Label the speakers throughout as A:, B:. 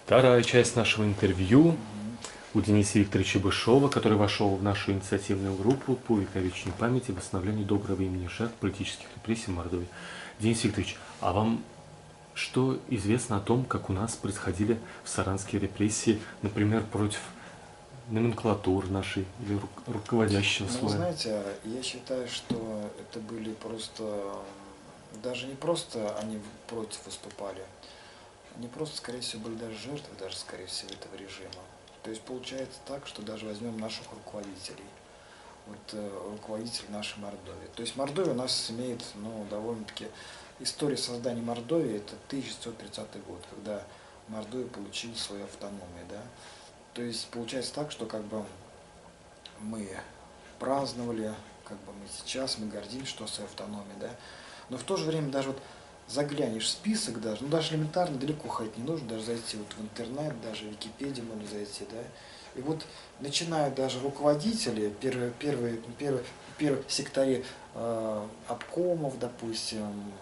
A: Вторая часть нашего интервью у Дениса Викторовича Бышова, который вошел в нашу инициативную группу по увековечению памяти и восстановлению доброго имени жертв политических репрессий в Мордовии. Денис Викторович, а вам что известно о том, как у нас происходили в Саранске репрессии, например, против номенклатуры нашей или руководящего
B: Ну, вы
A: слоя?
B: знаете, я считаю, что это были просто, даже не просто они против выступали, они просто, скорее всего, были даже жертвы, даже, скорее всего, этого режима. То есть получается так, что даже возьмем наших руководителей, вот руководитель нашей Мордовии. То есть Мордовия у нас имеет, ну, довольно-таки, история создания Мордовии, это 1930 год, когда Мордовия получила свою автономию, да. То есть получается так, что как бы мы праздновали, как бы мы сейчас, мы гордимся, что своей автономией, да. Но в то же время даже вот заглянешь в список даже, ну даже элементарно далеко ходить не нужно, даже зайти вот в интернет, даже в Википедию можно зайти, да. И вот начиная даже руководители, первые секретари обкомов, допустим,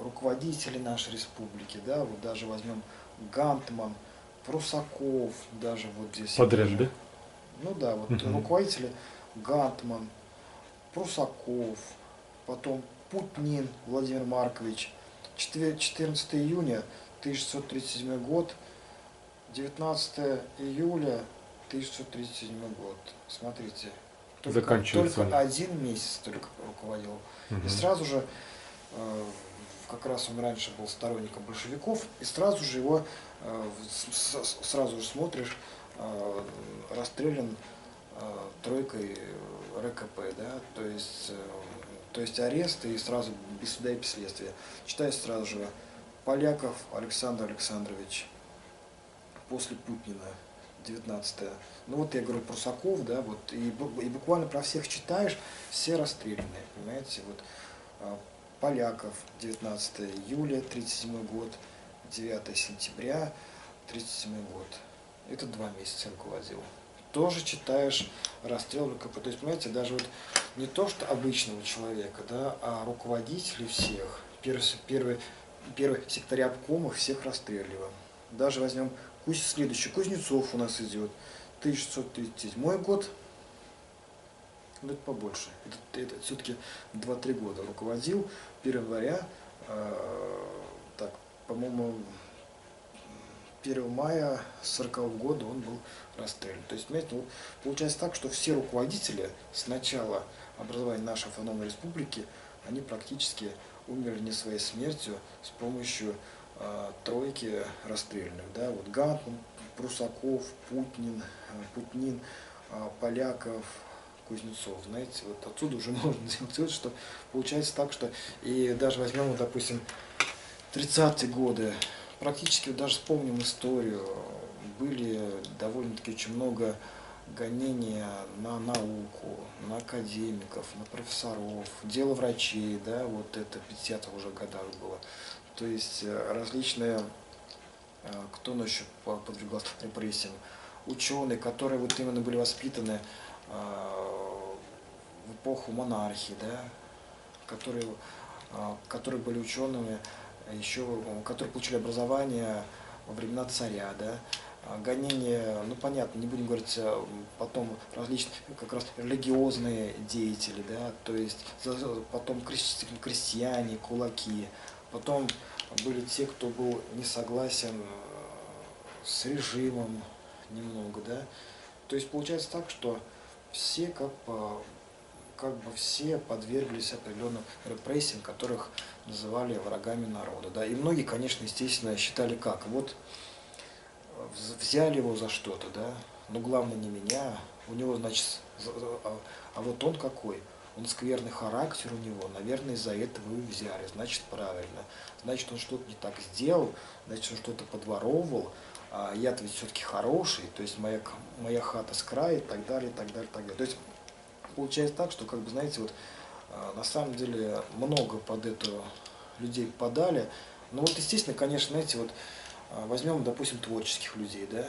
B: руководители нашей республики, да, вот даже возьмем Гантман, Прусаков, даже вот здесь я
A: Подряд,
B: даже,
A: да?
B: ну да, вот
A: Мгм.
B: руководители Гантман, Прусаков, потом Путнин Владимир Маркович, 14 июня 1637 год, 19 июля 1637 год. Смотрите,
A: Заканчивается у
B: только
A: них.
B: один месяц только руководил. И
A: Мгм.
B: сразу же, как раз он раньше был сторонником большевиков, и сразу же его, сразу же смотришь, расстрелян тройкой РКП, да, то есть арест и сразу без суда и без следствия. Читай сразу же Поляков Александр Александрович, после Путина, 19-е. Ну вот я говорю Прусаков, да, вот, и буквально про всех читаешь, все расстреляны, понимаете, вот Поляков, 19 июля, 37 год, 9 сентября, 37 год. Это 2 месяца руководил. Тоже читаешь расстрел РКП. То есть, понимаете, даже вот не то, что обычного человека, да, а руководителей всех, первые секретаря обкомов всех расстреливаем. Даже возьмем следующий, Кузнецов у нас идет, 1637 год, ну это побольше, это все-таки 2-3 года руководил, 1 января, так, по-моему, 1 мая 40 года он был расстрелян. То есть, понимаете, ну, получается так, что все руководители с начала образования нашей автономной республики, они практически умерли не своей смертью с помощью тройки расстрельных. Да? Вот Гантман, Прусаков, Путнин, Поляков, Кузнецов. Знаете, вот отсюда уже можно сделать вывод, что получается так, что и даже возьмем, вот, допустим, 30-е годы, практически вот даже вспомним историю, были довольно-таки очень много гонения на науку, на академиков, на профессоров, дело врачей, да, вот это в 50-х уже годах было. То есть различные, кто еще подвергался репрессиям, ученые, которые вот именно были воспитаны в эпоху монархии, да, которые были учеными, еще, которые получили образование во времена царя, да, гонения, ну понятно, не будем говорить, потом различные как раз религиозные деятели, да, то есть потом крестьяне, кулаки, потом были те, кто был не согласен с режимом немного, да, то есть получается так, что все как бы все подверглись определенным репрессиям, которых называли врагами народа. Да? И многие, конечно, естественно, считали как. Вот взяли его за что-то, да, но главное не меня, у него, значит, а вот он какой, он скверный характер у него, наверное, из-за этого его взяли, значит, правильно. Значит, он что-то не так сделал, значит, он что-то подворовывал, а я-то ведь все-таки хороший, то есть моя хата с края и так далее, и так далее, и так далее. То есть получается так, что, как бы, знаете, вот на самом деле много под это людей подали. Но вот, естественно, конечно, знаете, вот возьмем, допустим, творческих людей, да.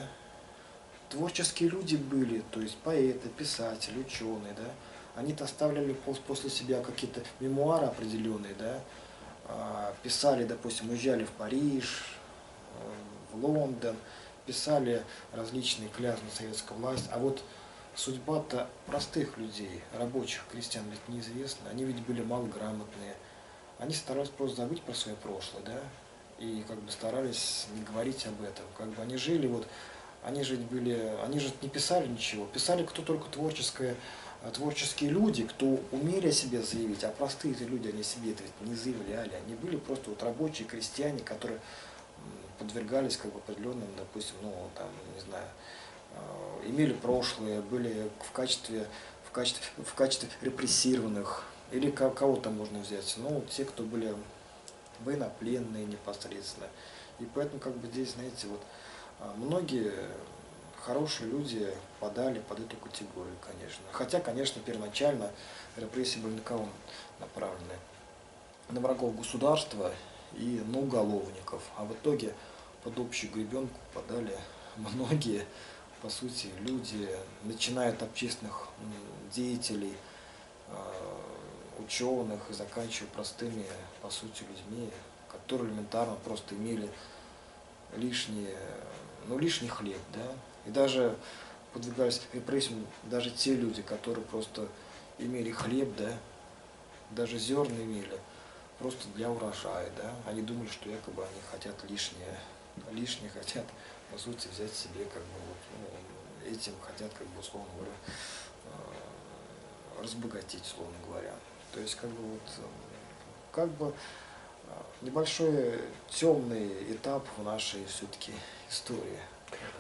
B: Творческие люди были, то есть поэты, писатели, ученые, да. Они-то оставляли после себя какие-то мемуары определенные, да. Писали, допустим, уезжали в Париж, в Лондон, писали различные клятвы на советскую власть, а вот судьба-то простых людей, рабочих, крестьян, ведь неизвестна. Они ведь были малограмотные. Они старались просто забыть про свое прошлое, да, и как бы старались не говорить об этом. Как бы они жили, вот, они же были, они же не писали ничего. Писали кто только творческие люди, кто умели о себе заявить, а простые люди, они себе это ведь не заявляли. Они были просто вот рабочие, крестьяне, которые подвергались как бы определенным, допустим, ну, там, не знаю, имели прошлое, были в качестве репрессированных, или кого там можно взять, ну, те, кто были военнопленные непосредственно. И поэтому, как бы здесь, знаете, вот многие хорошие люди подали под эту категорию, конечно. Хотя, конечно, первоначально репрессии были на кого направлены? На врагов государства и на уголовников. А в итоге под общую гребенку подали многие, по сути, люди, начиная от общественных деятелей, ученых и заканчивая простыми, по сути, людьми, которые элементарно просто имели лишний хлеб, да, и даже подвигались репрессиям даже те люди, которые просто имели хлеб, да, даже зерна имели, просто для урожая, да, они думали, что якобы они хотят лишнее хотят, по сути, взять себе, как бы, вот, ну, этим хотят, как бы, условно говоря, разбогатеть, условно говоря. То есть, как бы небольшой темный этап в нашей все-таки истории.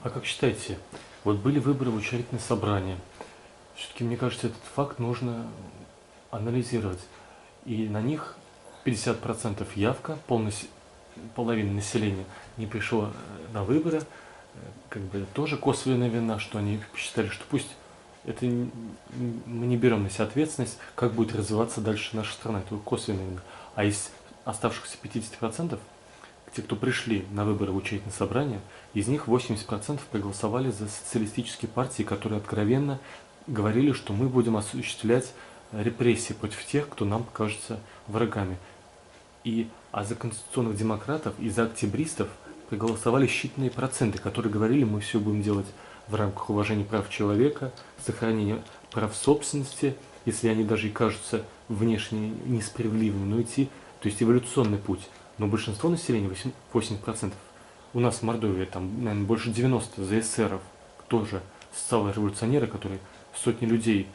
A: А как считаете, вот были выборы в учредительное собрание, все-таки, мне кажется, этот факт нужно анализировать. И на них 50% явка, половина населения не пришло на выборы, как бы тоже косвенная вина, что они посчитали, что пусть это мы не берем на себя ответственность, как будет развиваться дальше наша страна, это косвенная вина. А из оставшихся 50%, те, кто пришли на выборы в учредительное собрание, из них 80% проголосовали за социалистические партии, которые откровенно говорили, что мы будем осуществлять репрессии против тех, кто нам кажется врагами. А за конституционных демократов и за октябристов проголосовали считанные проценты, которые говорили, мы все будем делать в рамках уважения прав человека, сохранения прав собственности, если они даже и кажутся внешне несправедливыми, но идти, то есть эволюционный путь. Но большинство населения, 80%, у нас в Мордовии, там, наверное, больше 90 за эсеров, тоже социал-революционеры, которые сотни людей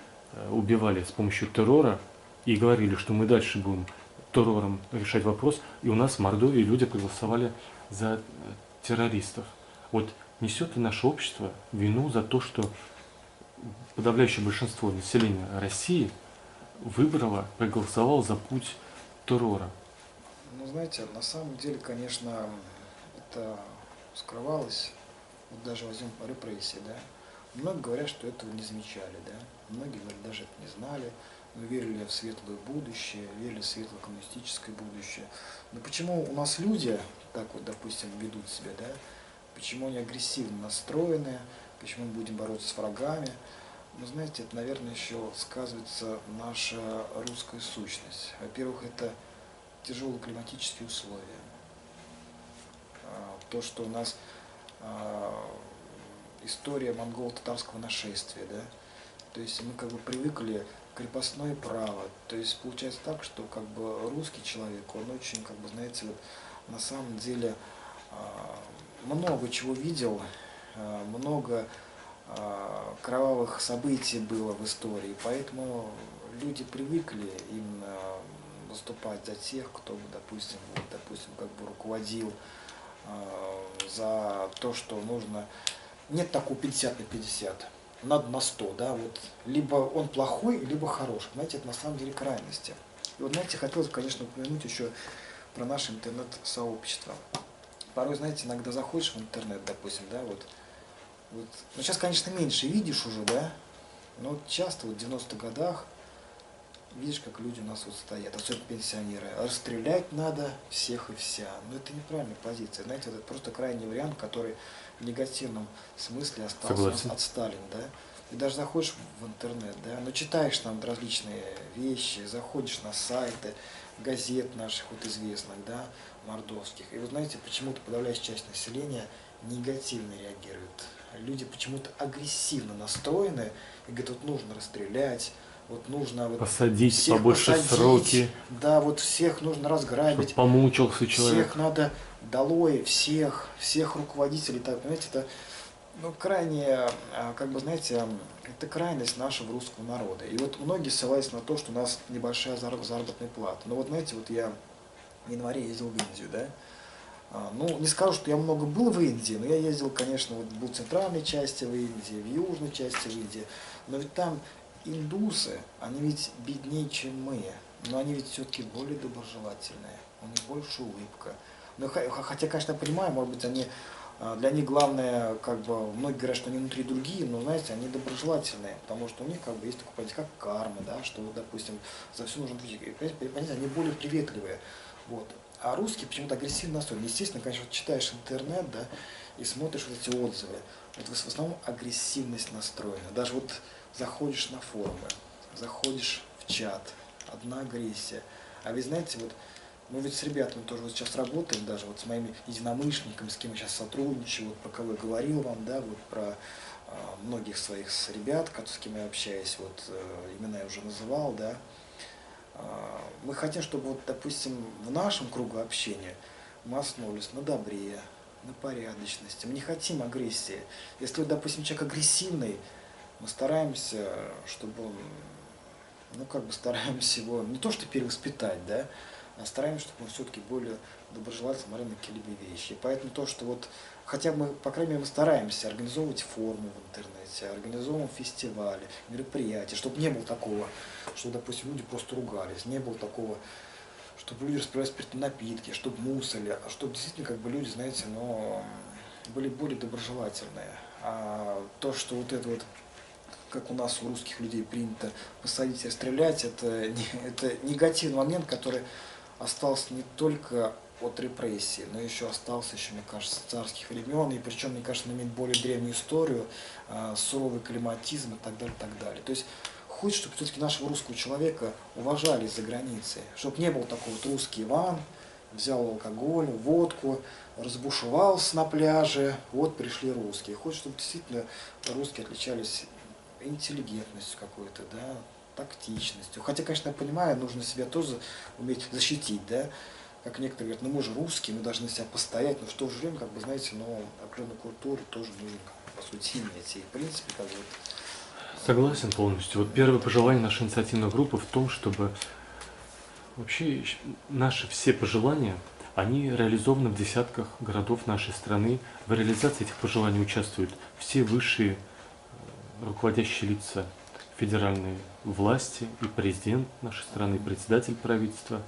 A: убивали с помощью террора и говорили, что мы дальше будем террором решать вопрос, и у нас в Мордовии люди проголосовали за террористов. Вот несет ли наше общество вину за то, что подавляющее большинство населения России выбрало, проголосовало за путь террора?
B: Ну, знаете, на самом деле, конечно, это скрывалось, вот даже возьмем репрессии, да. Многие говорят, что этого не замечали, да. Многие, говорят, даже это не знали, но верили в светлое будущее, верили в светлое коммунистическое будущее. Но почему у нас люди так вот, допустим, ведут себя, да? Почему они агрессивно настроены, почему мы будем бороться с врагами? Ну, знаете, это, наверное, еще сказывается наша русская сущность. Во-первых, это тяжелые климатические условия. То, что у нас история монголо-татарского нашествия, да, то есть мы как бы привыкли к крепостное право, то есть получается так, что как бы русский человек, он очень, как бы, знаете, вот, на самом деле много чего видел, много кровавых событий было в истории, поэтому люди привыкли именно выступать за тех, кто, допустим, как бы руководил, за то, что нужно. Нет такого 50 на 50, надо на 100, да, вот. Либо он плохой, либо хороший. Знаете, это на самом деле крайности. И вот, знаете, хотелось, конечно, упомянуть еще про наше интернет-сообщество. Порой, знаете, иногда заходишь в интернет, допустим, да, вот. Ну, сейчас, конечно, меньше видишь уже, да, но вот часто вот в 90-х годах видишь, как люди у нас вот стоят, особенно пенсионеры. Расстрелять надо всех и вся. Но это неправильная позиция. Знаете, это просто крайний вариант, который в негативном смысле остался от Сталина, да. И даже заходишь в интернет, да, но читаешь там различные вещи, заходишь на сайты газет наших вот известных, да, мордовских. И вы знаете, почему-то подавляющая часть населения негативно реагируют. Люди почему-то агрессивно настроены и говорят, вот нужно расстрелять, вот нужно вот
A: Посадить
B: всех
A: побольше
B: посадить,
A: сроки,
B: да, вот всех нужно
A: чтобы
B: разграбить,
A: помучился человек.
B: всех надо долой, всех руководителей, так, понимаете, это ну, крайне, как бы, знаете, это крайность нашего русского народа. И вот многие ссылаются на то, что у нас небольшая заработная плата. Но вот, знаете, вот я в январе ездил в Индию, да, ну, не скажу, что я много был в Индии, но я ездил, конечно, вот был в центральной части в Индии, в южной части в Индии, но ведь там индусы, они ведь беднее, чем мы, но они ведь все-таки более доброжелательные, у них больше улыбка. Ну, хотя, конечно, я понимаю, может быть, для них главное, как бы, многие говорят, что они внутри другие, но, знаете, они доброжелательные, потому что у них, как бы, есть такое понятие, как карма, да, что, допустим, за все нужно ответить. Понимаете, они более приветливые, вот. А русские почему-то агрессивно настроены. Естественно, конечно, вот читаешь интернет, да, и смотришь вот эти отзывы. Вот в основном агрессивность настроена. Даже вот заходишь на форумы, заходишь в чат, одна агрессия. А вы знаете, вот мы ведь с ребятами тоже вот сейчас работаем, даже вот с моими единомышленниками, с кем я сейчас сотрудничаю, вот про кого я говорил вам, да, вот про многих своих ребят, с кем я общаюсь, вот имена я уже называл, да. Мы хотим, чтобы, вот, допустим, в нашем кругу общения мы основывались на добре, на порядочности. Мы не хотим агрессии. Если, вот, допустим, человек агрессивный, мы стараемся, чтобы он, ну, как бы стараемся его не то что перевоспитать, да, а стараемся, чтобы он все-таки более доброжелательно смотрел на какие-либо вещи. И поэтому то, что вот, хотя бы мы, по крайней мере, мы стараемся организовывать форумы в интернете, организовываем фестивали, мероприятия, чтобы не было такого, что, допустим, люди просто ругались, не было такого, чтобы люди распивали спиртные напитки, чтобы мусорили, а чтобы действительно, как бы, люди, знаете, ну, были более доброжелательные. А то, что вот это вот, как у нас у русских людей принято посадить и расстрелять, это негативный момент, который остался не только от репрессий, но еще остался, еще, мне кажется, с царских времен, и причем, мне кажется, он имеет более древнюю историю, суровый климатизм и так далее, и так далее. То есть хочется, чтобы все-таки нашего русского человека уважали за границей, чтобы не был такой вот русский Иван, взял алкоголь, водку, разбушевался на пляже, вот пришли русские. Хочется, чтобы действительно русские отличались интеллигентностью какой-то, да, тактичностью. Хотя, конечно, я понимаю, нужно себя тоже уметь защитить, да. Как некоторые говорят, ну мы же русские, мы должны себя постоять, но в то же время, как бы, знаете, ну, определенную культуру тоже нужно, по сути, иметь. И, в принципе, как бы...
A: Согласен полностью. Вот первое пожелание нашей инициативной группы в том, чтобы вообще наши все пожелания, они реализованы в десятках городов нашей страны. В реализации этих пожеланий участвуют все высшие руководящие лица федеральной власти, и президент нашей страны, и председатель правительства,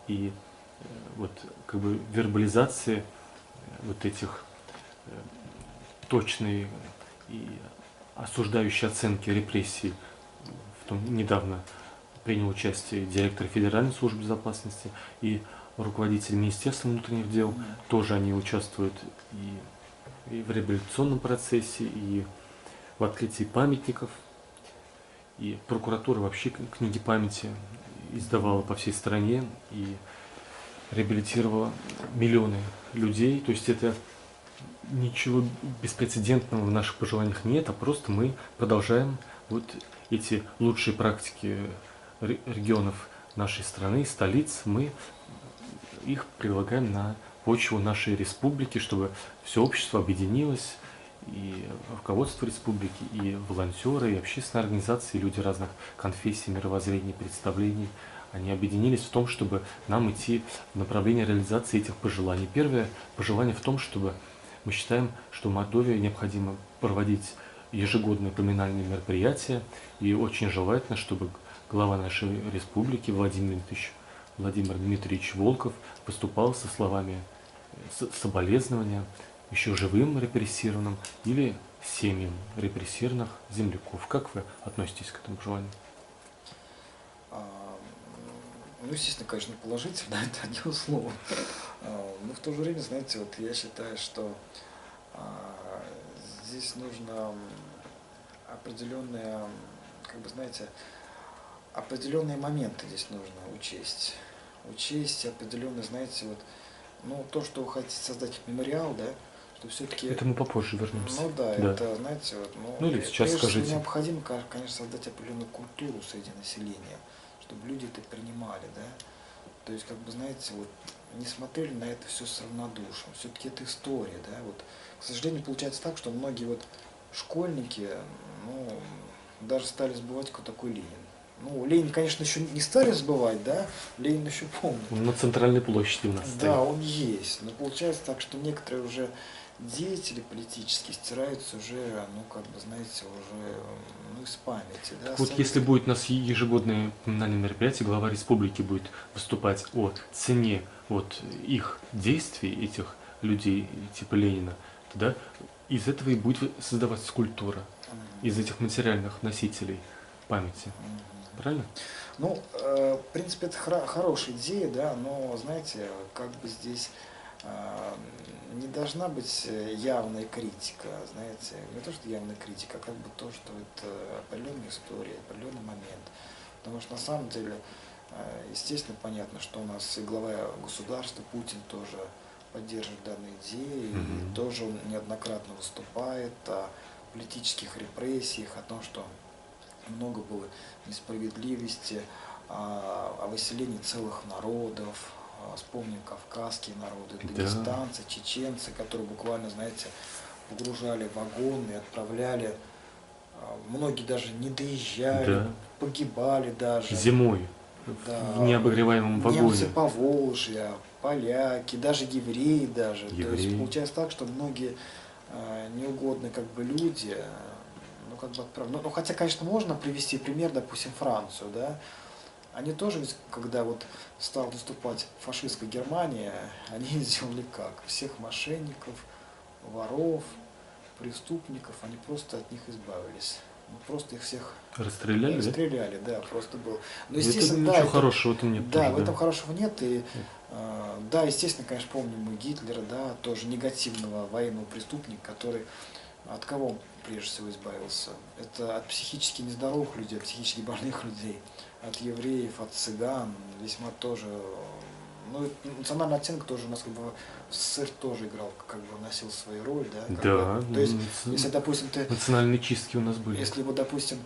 A: и вот как бы вербализация вот этих точной и осуждающей оценки репрессий. В том недавно принял участие директор Федеральной службы безопасности и руководитель Министерства внутренних дел. Тоже они участвуют и в реабилитационном процессе, и в открытии памятников. И прокуратура вообще книги памяти издавала по всей стране и реабилитировала миллионы людей. То есть это ничего беспрецедентного в наших пожеланиях нет, а просто мы продолжаем вот эти лучшие практики регионов нашей страны, столиц, мы их предлагаем на почву нашей республики, чтобы все общество объединилось, и руководство республики, и волонтеры, и общественные организации, и люди разных конфессий, мировоззрений, представлений, они объединились в том, чтобы нам идти в направлении реализации этих пожеланий. Первое пожелание в том, чтобы мы считаем, что в Мордовии необходимо проводить ежегодные поминальные мероприятия, и очень желательно, чтобы глава нашей республики Владимир Дмитриевич Волков выступал со словами соболезнования еще живым репрессированным или семьям репрессированных земляков. Как вы относитесь к этому желанию?
B: Ну, естественно, конечно, положительно, это одно слово. Но в то же время, знаете, вот я считаю, что здесь нужно определенные, как бы, знаете, определенные моменты здесь нужно учесть. Учесть определенные, знаете, вот, ну, то, что вы хотите создать мемориал, да, что все-таки,
A: Это мы попозже вернемся.
B: ну да,
A: Да.
B: это, знаете, вот,
A: Ну или сейчас
B: прежде всего
A: скажите.
B: необходимо, конечно, создать определенную культуру среди населения, чтобы люди это принимали, да. То есть, как бы, знаете, вот не смотрели на это все с равнодушием. Все-таки это история, да. Вот, к сожалению, получается так, что многие вот школьники, ну, даже стали забывать, кто такой Ленин. Ну, Ленин, конечно, еще не стали забывать, да, Ленин еще помнит.
A: Он на центральной площади у нас
B: Да,
A: стоит.
B: он есть. Но получается так, что некоторые уже деятели политические стираются уже, ну, как бы, знаете, уже, ну, из памяти, да.
A: Вот если будет у нас ежегодное поминальное мероприятие, глава республики будет выступать о цене вот их действий, этих людей типа Ленина, тогда из этого и будет создаваться культура, из этих материальных носителей памяти. Правильно?
B: Ну, в принципе, это хорошая идея, да, но, знаете, как бы здесь не должна быть явная критика, знаете, не то, что явная критика, а как бы то, что это определенная история, определенный момент. Потому что на самом деле, естественно, понятно, что у нас и глава государства Путин тоже поддерживает данные идеи, и тоже он неоднократно выступает о политических репрессиях, о том, что много было несправедливости, о выселении целых народов. Вспомним кавказские народы, дагестанцы, чеченцы, которые буквально, знаете, погружали в вагоны, отправляли, многие даже не доезжали, погибали даже.
A: Зимой,
B: да,
A: в необогреваемом вагоне.
B: Немцы Поволжья, поляки, даже евреи даже. То есть получается так, что многие неугодные как бы люди, ну как бы отправлены. Ну хотя, конечно, можно привести пример, допустим, Францию, да. Они тоже, ведь, когда вот стала наступать фашистская Германия, они сделали как? Всех мошенников, воров, преступников, они просто от них избавились. Ну, просто их всех
A: расстреляли,
B: расстреляли, да, просто был. Но,
A: естественно, ничего
B: да,
A: хорошего в этом нет.
B: Да,
A: тоже,
B: в этом хорошего нет. И, да, естественно, конечно, помним мы Гитлера, да, тоже негативного военного преступника, который от кого он прежде всего избавился? Это от психически нездоровых людей, от психически больных людей, от евреев, от цыган, весьма тоже. Ну, национальный оттенок тоже у нас как бы в СССР тоже играл, как бы носил свою роль, да.
A: Да.
B: То есть, если, допустим, ты...
A: Национальные чистки у нас были.
B: Если вот, допустим,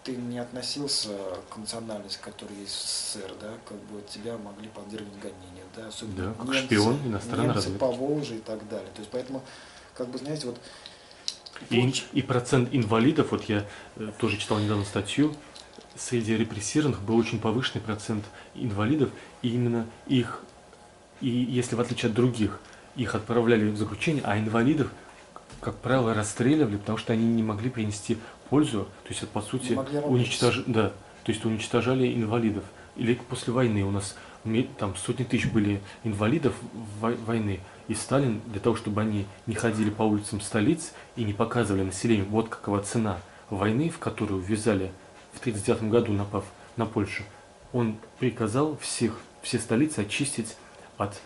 B: ты не относился к национальности, которая есть в СССР, да, как бы тебя могли подвергнуть гонениям, да, особенно
A: да, как
B: немцы,
A: шпион иностранной разведки.
B: Поволжья и так далее. То есть, поэтому, как бы, знаете, вот...
A: И процент инвалидов, вот я тоже читал недавно статью, среди репрессированных был очень повышенный процент инвалидов, и именно их, и если в отличие от других, их отправляли в заключение, а инвалидов, как правило, расстреливали, потому что они не могли принести пользу, то есть это, по сути, уничтожали инвалидов. Или после войны у нас там сотни тысяч были инвалидов войны, и Сталин, для того, чтобы они не ходили по улицам столиц и не показывали населению, вот какова цена войны, в которую ввязали в 1939 году, напав на Польшу, он приказал все столицы очистить от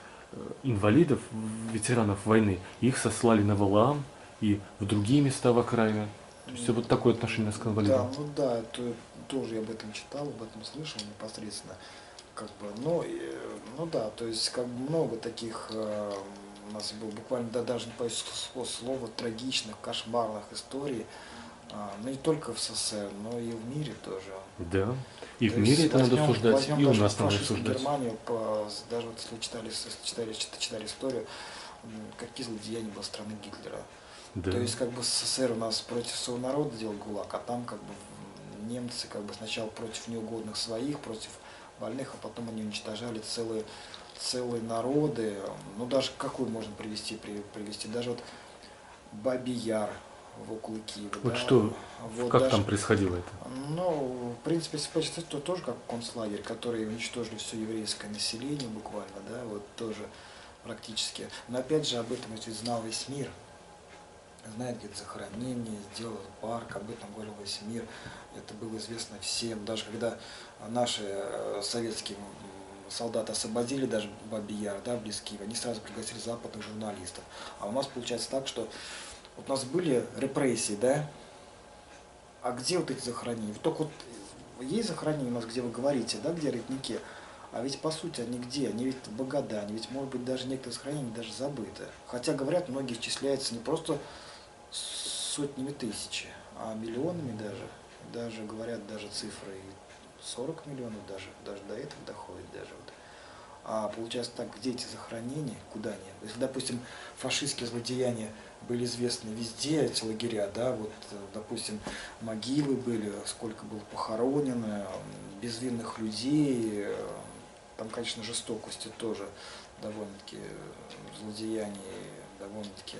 A: инвалидов, ветеранов войны. Их сослали на Валаам и в другие места в окраине. То есть вот такое отношение к инвалидам.
B: Да, ну да, это тоже я об этом читал, об этом слышал непосредственно. Как бы, ну да, то есть как бы много таких у нас было буквально, да, даже не боюсь слова, трагичных, кошмарных историй. Но не только в СССР, но и в мире тоже.
A: Да. И в мире это надо осуждать, и у нас надо осуждать.
B: Германию, даже вот если читали историю, какие злодеяния были страны Гитлера.
A: Да.
B: То есть как бы СССР у нас против своего народа делал ГУЛАГ, а там как бы немцы как бы сначала против неугодных своих, против больных, а потом они уничтожали целые народы. Ну даже какой можно привести, даже вот Бабий Яр около Киева.
A: Вот
B: да?
A: что,
B: вот
A: как
B: даже,
A: там происходило это?
B: Ну, в принципе, если почитать, то тоже как концлагерь, который уничтожили все еврейское население буквально, да, вот тоже практически. Но опять же об этом ведь знал весь мир. Знает, где захоронение, сделал парк, об этом говорил весь мир. Это было известно всем. Даже когда наши советские солдаты освободили даже Бабий Яр, да, близ Киева, они сразу пригласили западных журналистов. А у нас получается так, что вот у нас были репрессии, да, а где вот эти захоронения? Вот только вот есть захоронения у нас, где вы говорите, да, где родники, А ведь по сути они где? Они ведь в Богадане, ведь может быть даже некоторые сохранения даже забыты. Хотя говорят, многие исчисляются не просто сотнями тысяч, а миллионами даже. Даже говорят даже цифры и 40 миллионов даже до этого доходит даже. Вот. А получается так, где эти захоронения, куда они? Если, допустим, фашистские злодеяния были известны везде, эти лагеря, да, вот, допустим, могилы были, сколько было похоронено, безвинных людей, там, конечно, жестокости тоже довольно-таки, злодеяний довольно-таки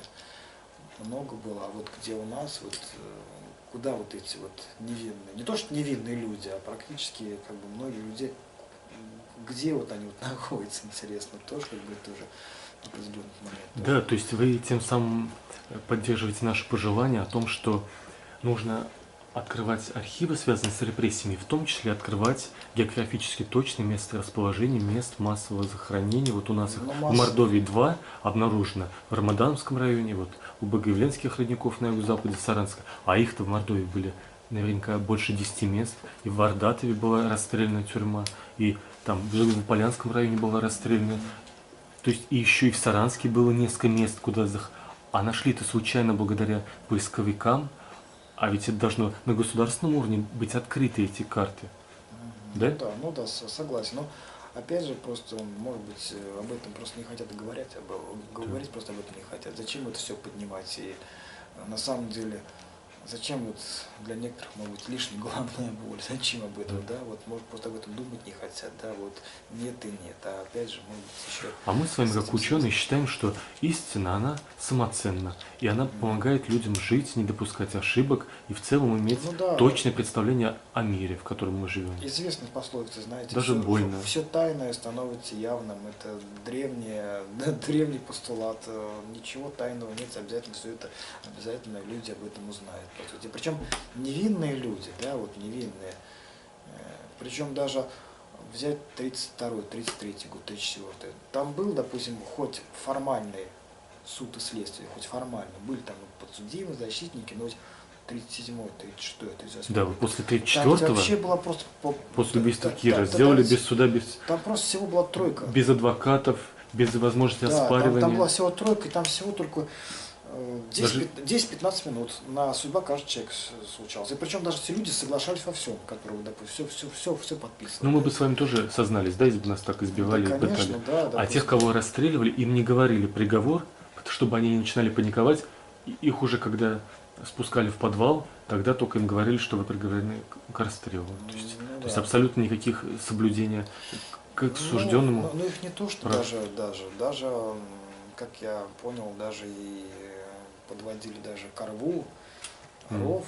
B: много было, а вот где у нас, вот, куда вот эти вот невинные, не то что невинные люди, а практически как бы многие люди, где вот они вот находятся, интересно, тоже как бы тоже определенный момент.
A: Да, то есть вы тем самым поддерживаете наше пожелание о том, что нужно открывать архивы, связанные с репрессиями, в том числе открывать географически точные места расположения мест массового захоронения. Вот у нас их в Мордовии 2 обнаружено, в Рамадановском районе, вот у Богоявленских родников на юго-западе Саранска, а их-то в Мордовии были наверняка больше 10 мест, и в Вардатове была расстреляна тюрьма, и там в Жилово-Полянском районе была расстреляна. То есть и еще и в Саранске было несколько мест, куда а нашли-то случайно благодаря поисковикам, а ведь это должно на государственном уровне быть открыты эти карты. Да?
B: Ну да, согласен. Но опять же, просто, может быть, об этом просто не хотят говорить, говорить просто об этом не хотят. Зачем это все поднимать? И на самом деле, зачем вот для некоторых, может быть, лишняя головная боль? Зачем об этом, да? Вот, может, просто об этом думать не хотят, да? Вот нет и нет. А опять же, может быть, еще...
A: А мы с вами, как ученые, считаем, что истина, она самоценна, и она помогает людям жить, не допускать ошибок и в целом иметь точное представление о мире, в котором мы живем.
B: Известная пословица, знаете,
A: даже больно.
B: Все тайное становится явным. Это древний постулат. Ничего тайного нет, обязательно все это, обязательно люди об этом узнают. По сути. Причем невинные люди, да, вот невинные. Причем даже взять 32-й, 33-й год, 34-й. Там был, допустим, хоть формальный суд и следствие, хоть формально. Были там подсудимые, защитники, но 37-й, 36-й, 38-й.
A: Да, вот после 34-го,
B: вообще была просто...
A: после убийства Кира, сделали без суда, без...
B: Там просто всего была тройка.
A: Без адвокатов, без возможности оспаривания.
B: Там была всего тройка, и там всего только 10-15 минут на судьба каждый человек случалось. И причем даже все люди соглашались во всем, которые, допустим, все подписывали.
A: Ну, мы бы с вами тоже сознались, да, если бы нас так избивали
B: да,
A: и пытали.
B: конечно, да,
A: а тех, кого расстреливали, им не говорили приговор, чтобы они не начинали паниковать. Их уже, когда спускали в подвал, тогда только им говорили, что вы приговорены к расстрелу. То есть абсолютно никаких соблюдения к осужденному.
B: Ну, их не то, что даже, как я понял, даже и подводили даже к ров,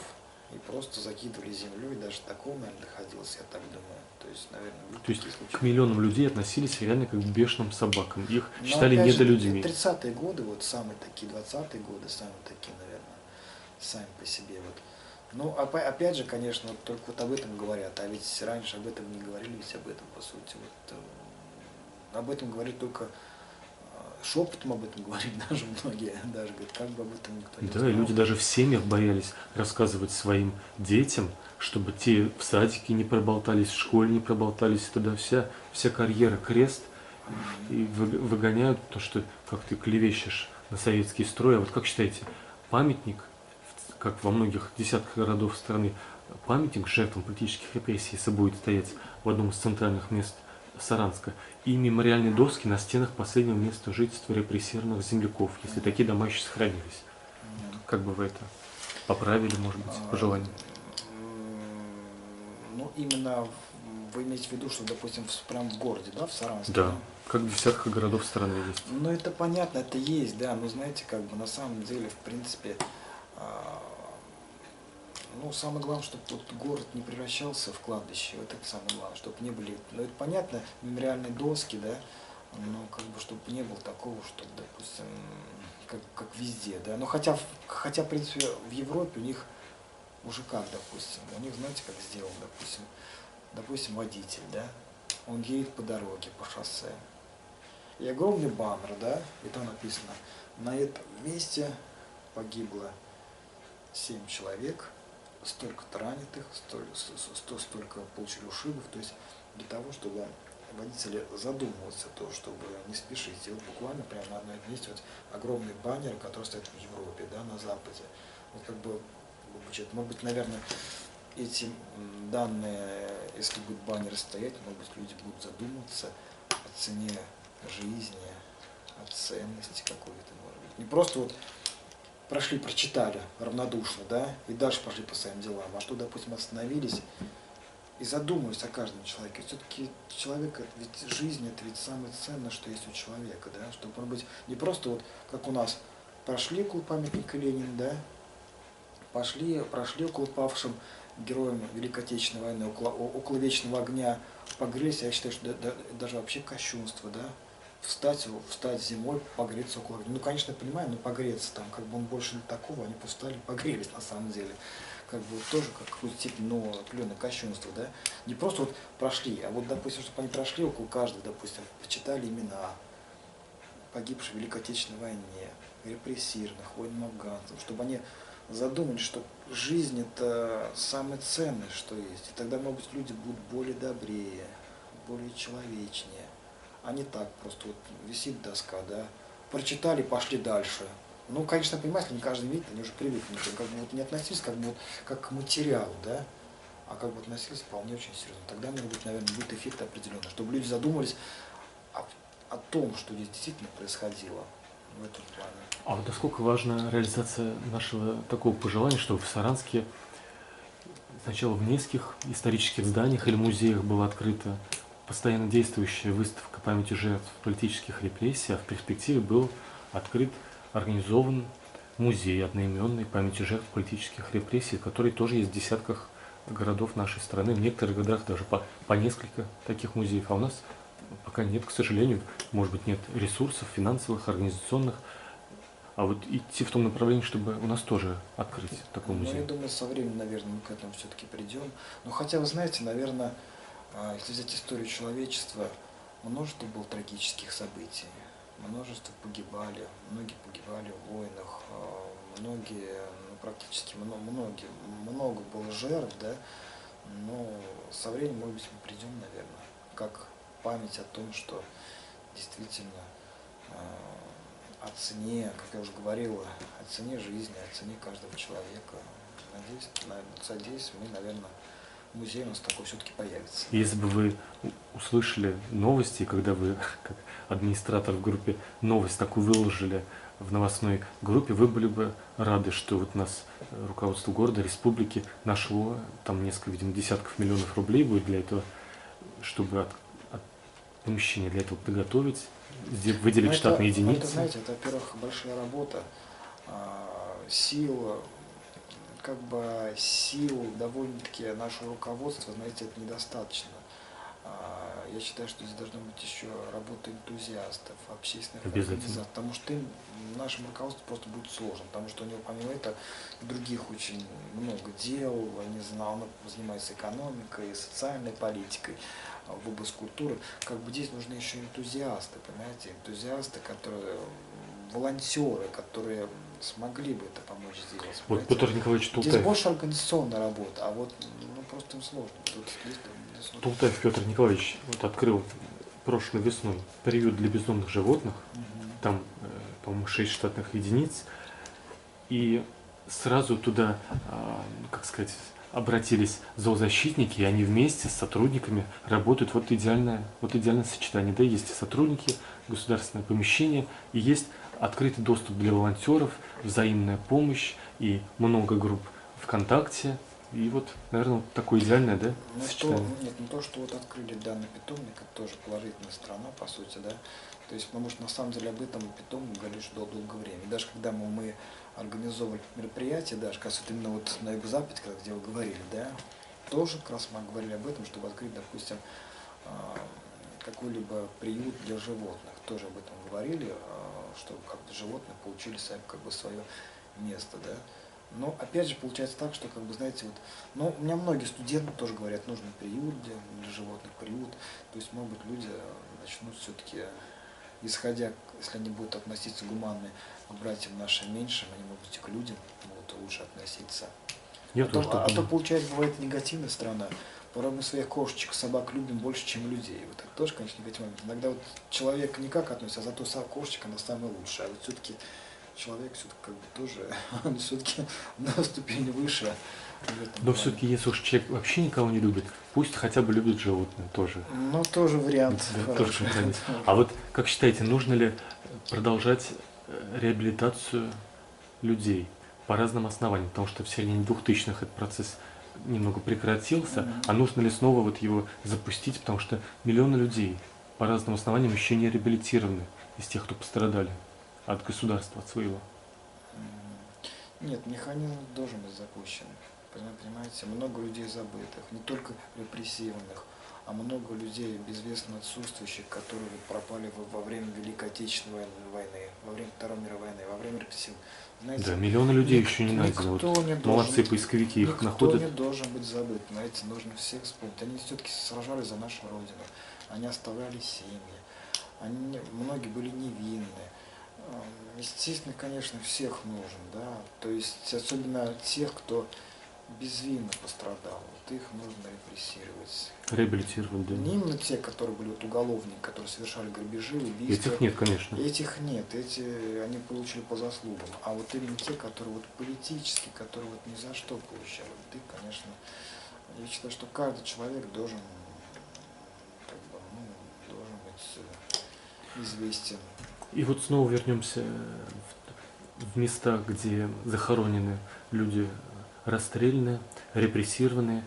B: и просто закидывали землей, даже такого, наверное, доходилось, я так думаю. То есть, наверное,
A: к миллионам людей относились реально как к бешеным собакам. Их считали недолюдьми.
B: 30-е годы, вот самые такие, 20-е годы, самые такие, наверное, сами по себе. Вот. Ну, опять же, конечно, вот только вот об этом говорят, а ведь раньше об этом не говорили, ведь об этом, по сути. Вот, об этом говорили только шепотом, об этом говорили даже многие, даже говорят, как бы об этом никто не знал.
A: Да, и люди даже в семьях боялись рассказывать своим детям, чтобы те в садике не проболтались, в школе не проболтались, и тогда вся карьера крест, и выгоняют то, что как ты клевещешь на советский строй. А вот как считаете, памятник, как во многих десятках городов страны, памятник жертвам политических репрессий, если будет стоять в одном из центральных мест Саранска, и мемориальные доски на стенах последнего места жительства репрессированных земляков, если такие дома еще сохранились. Как бы вы это поправили, может быть, по желанию?
B: Ну, именно вы имеете в виду, что, допустим, прям в городе, да, в Саранске?
A: Да, как в десятках городов страны есть.
B: Ну, это понятно, это есть, да, но знаете, как бы на самом деле, в принципе, ну, самое главное, чтобы вот город не превращался в кладбище, вот это самое главное, чтобы не были, ну, это понятно, мемориальные доски, да, но как бы, чтобы не было такого, чтобы, допустим, как везде, да, но хотя, в принципе, в Европе у них уже как, допустим, у них, знаете, как сделано, допустим, водитель, да, он едет по дороге, по шоссе, и огромный баннер, да, и там написано, на этом месте погибло 7 человек, столько-то раненых, столько получили ушибов, то есть для того, чтобы водители задумываться, то, чтобы не спешить. И вот буквально прямо на одном месте вот огромный баннер, который стоит в Европе, да, на Западе. Вот как бы, может быть, наверное, эти данные, если будут баннеры стоять, может быть, люди будут задумываться о цене жизни, о ценности какой-то, может быть. Не просто вот прошли, прочитали равнодушно, да, и дальше пошли по своим делам, а что, допустим, остановились и задумались о каждом человеке. Все-таки человек, ведь жизнь, это ведь самое ценное, что есть у человека, да, чтобы, может быть, не просто вот, как у нас, прошли около памятника Ленина, да, прошли около павшим героям Великой Отечественной войны, около вечного огня, погреться, я считаю, что даже вообще кощунство, да, встать зимой, погреться около огня. Ну, конечно, я понимаю, но погреться там, как бы он больше не такого, они повстали, погрелись на самом деле. Как бы тоже как какую-то степень, но определенное кощунство, да. Не просто вот прошли, а вот, допустим, чтобы они прошли около каждого, допустим, почитали имена погибших в Великой Отечественной войне, репрессированных, воин-афганцев, чтобы они задумались, что жизнь это самое ценное, что есть. И тогда, может быть, люди будут более добрее, более человечнее. А не так просто вот висит доска, да, прочитали, пошли дальше. Ну, конечно, понимаете, не каждый видит, они уже привыкли, как бы вот не относились как бы вот как к материалу, да, а как бы относились вполне очень серьезно. Тогда, может быть, наверное, будет эффект определенный, чтобы люди задумались о том, что здесь действительно происходило в этом плане.
A: А вот насколько важна реализация нашего такого пожелания, чтобы в Саранске сначала в нескольких исторических зданиях или музеях была открыта постоянно действующая выставка памяти жертв политических репрессий, а в перспективе был открыт, организован музей одноименной памяти жертв политических репрессий, который тоже есть в десятках городов нашей страны, в некоторых городах даже по несколько таких музеев, а у нас пока нет, к сожалению, может быть, нет ресурсов финансовых, организационных, а вот идти в том направлении, чтобы у нас тоже открыть такой
B: Ну,
A: музей.
B: я думаю, со временем, наверное, мы к этому все-таки придем. Но хотя, вы знаете, наверное, если взять историю человечества, множество было трагических событий, множество погибали, многие погибали в войнах, многие, ну, практически много было жертв, да, но со временем, может быть, мы придем, наверное, как память о том, что действительно о цене, как я уже говорил, о цене жизни, о цене каждого человека. Надеюсь, мы, наверное, музей у нас такой все-таки появится.
A: Если бы вы услышали новости, когда вы, как администратор в группе, новость такую выложили в новостной группе, вы были бы рады, что вот нас руководство города, республики нашло, там несколько, видимо, десятков миллионов рублей будет для этого, чтобы помещение для этого подготовить, выделить штатные единицы.
B: Это, знаете, это, во-первых, большая работа, сил довольно-таки нашего руководства, знаете, это недостаточно. Я считаю, что здесь должна быть еще работа энтузиастов, общественных организаций, потому что нашему руководству просто будет сложно, потому что у него помимо этого других очень много дел, он занимается экономикой, социальной политикой, в области культуры. Как бы здесь нужны еще энтузиасты, понимаете, энтузиасты, волонтеры, которые смогли бы это помочь сделать.
A: Вот Петр Николаевич Тултаев.
B: Здесь больше организационная работа, а вот просто им сложно.
A: Тултаев Петр Николаевич вот открыл прошлой весной приют для бездомных животных, там, по-моему, 6 штатных единиц, и сразу туда, как сказать, обратились зоозащитники, и они вместе с сотрудниками работают. Вот идеальное сочетание. Да, есть и сотрудники, государственное помещение, и есть открытый доступ для волонтеров, взаимная помощь и много групп ВКонтакте. И вот, наверное, вот такое идеальное, да, сочетание.
B: То, что вот открыли данный питомник, это тоже положительная сторона, по сути, да. То есть, потому что на самом деле об этом питомнике говорили что долгое время. И даже когда мы организовывали мероприятие, даже как раз вот именно вот на Юго-Западе, где вы говорили, да, тоже как раз мы говорили об этом, чтобы открыть, допустим, какой-либо приют для животных. Тоже об этом говорили, чтобы как-то животные получили сами как бы свое место, да. Но опять же получается так, что, как бы, знаете, у меня многие студенты тоже говорят, нужен приют для животных, приют. То есть, может быть, люди начнут все-таки, исходя, если они будут относиться гуманно к братьям нашим меньшим, они, может быть, и к людям будут лучше относиться. А то, получается, бывает негативная сторона. порой мы своих кошечек, собак любим больше, чем людей. Вот это тоже, конечно, негативный момент. Иногда вот человек никак относится, а зато кошечка, она самая лучшая. А вот все-таки человек все-таки как бы тоже, он все-таки на ступень выше. В этом
A: Но
B: плане.
A: все-таки, если уж человек вообще никого не любит, пусть хотя бы любит животное тоже.
B: Ну, тоже вариант
A: Да, тоже
B: хороший.
A: компромисс. А вот как считаете, нужно ли продолжать реабилитацию людей по разным основаниям? Потому что в середине 2000-х этот процесс немного прекратился, а нужно ли снова вот его запустить, потому что миллионы людей по разным основаниям еще не реабилитированы из тех, кто пострадали от государства, от своего.
B: Нет, механизм должен быть запущен. Понимаете, много людей забытых, не только репрессированных, а много людей безвестно отсутствующих, которые пропали во время Великой Отечественной войны, во время Второй мировой войны, во время репрессий. Знаете,
A: Да, миллионы людей еще не найдены.
B: никто
A: Вот
B: не
A: молодцы
B: должен,
A: поисковики их
B: никто
A: находят.
B: не должен быть забыт. Знаете, нужно всех вспомнить. Они все-таки сражались за нашу Родину, они оставляли семьи, многие были невинны. Естественно, конечно, всех нужен, да, то есть особенно тех, кто безвинно пострадал, вот их нужно репрессировать.
A: Реабилитировать, да.
B: Не именно те, которые были вот уголовники, которые совершали грабежи, убийства.
A: Этих нет, конечно.
B: Этих нет, они получили по заслугам. А вот именно те, которые вот политические, которые вот ни за что получали, вот их, конечно, я считаю, что каждый человек должен, как бы, должен быть известен.
A: И вот снова вернемся в места, где захоронены люди расстрелянные, репрессированные.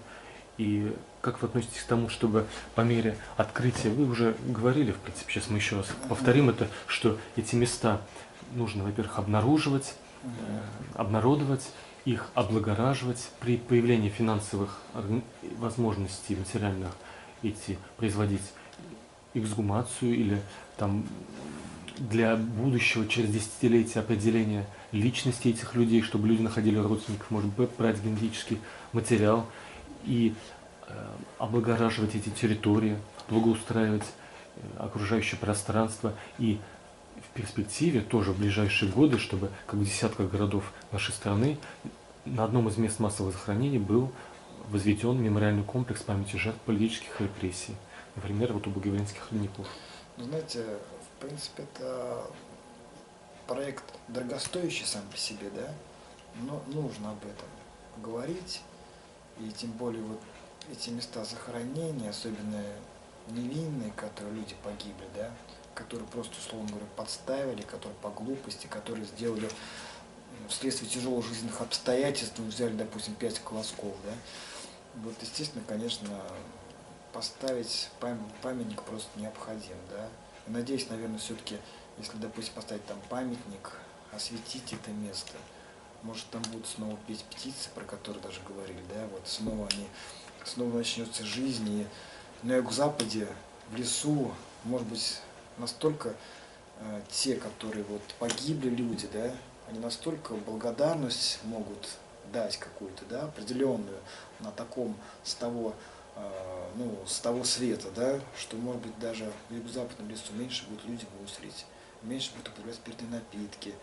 A: И как вы относитесь к тому, чтобы по мере открытия, вы уже говорили, в принципе, сейчас мы еще раз повторим это, что эти места нужно, во-первых, обнаруживать, обнародовать, их облагораживать при появлении финансовых возможностей материальных, производить эксгумацию или там для будущего, через десятилетия определения личности этих людей, чтобы люди находили родственников, может быть, брать генетический материал и облагораживать эти территории, благоустраивать окружающее пространство и в перспективе тоже в ближайшие годы, чтобы, как в десятках городов нашей страны, на одном из мест массового захоронения был возведен мемориальный комплекс памяти жертв политических репрессий. Например, вот у Бугивенских ледников.
B: Знаете, в принципе, это проект дорогостоящий сам по себе, да, но нужно об этом говорить, и тем более вот эти места захоронения, особенно невинные, которые люди погибли, да, которые просто, условно говоря, подставили, которые по глупости, которые сделали вследствие тяжелых жизненных обстоятельств, взяли, допустим, 5 колосков, да, вот, естественно, конечно, поставить памятник просто необходим, да. И надеюсь, наверное, все-таки, если, допустим, поставить там памятник, осветить это место, может, там будут снова петь птицы, про которые даже говорили, да, вот снова начнется жизнь, и на юго-западе, в лесу, может быть, настолько те, которые вот погибли люди, да, они настолько благодарность могут дать какую-то, да, определенную на таком, с того света, да, что, может быть, даже в юго-западном лесу меньше будет люди мусорить, меньше будет употреблять спиртные напитки,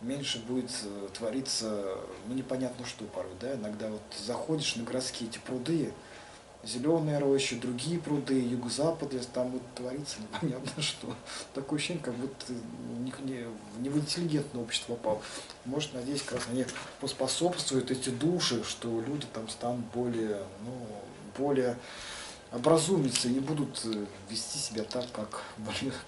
B: меньше будет твориться, непонятно что порой, да, иногда вот заходишь на городские эти пруды, зеленые рощи, другие пруды, юго-запад, там вот творится непонятно что. Такое ощущение, как будто ты не в интеллигентное общество попал. Может, надеюсь, как раз они поспособствуют эти души, что люди там станут более образумятся и не будут вести себя так, как в этих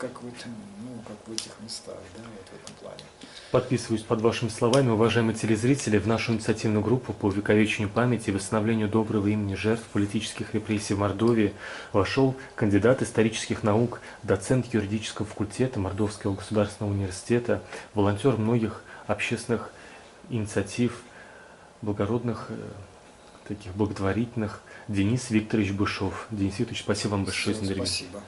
B: местах, да, вот в этом плане.
A: Подписываюсь под вашими словами, уважаемые телезрители. В нашу инициативную группу по увековечению памяти и восстановлению доброго имени жертв политических репрессий в Мордовии вошел кандидат исторических наук, доцент юридического факультета Мордовского государственного университета, волонтер многих общественных инициатив, благородных, таких благотворительных, Денис Викторович Бышов. Денис Викторович, спасибо вам большое за интервью.
B: Спасибо.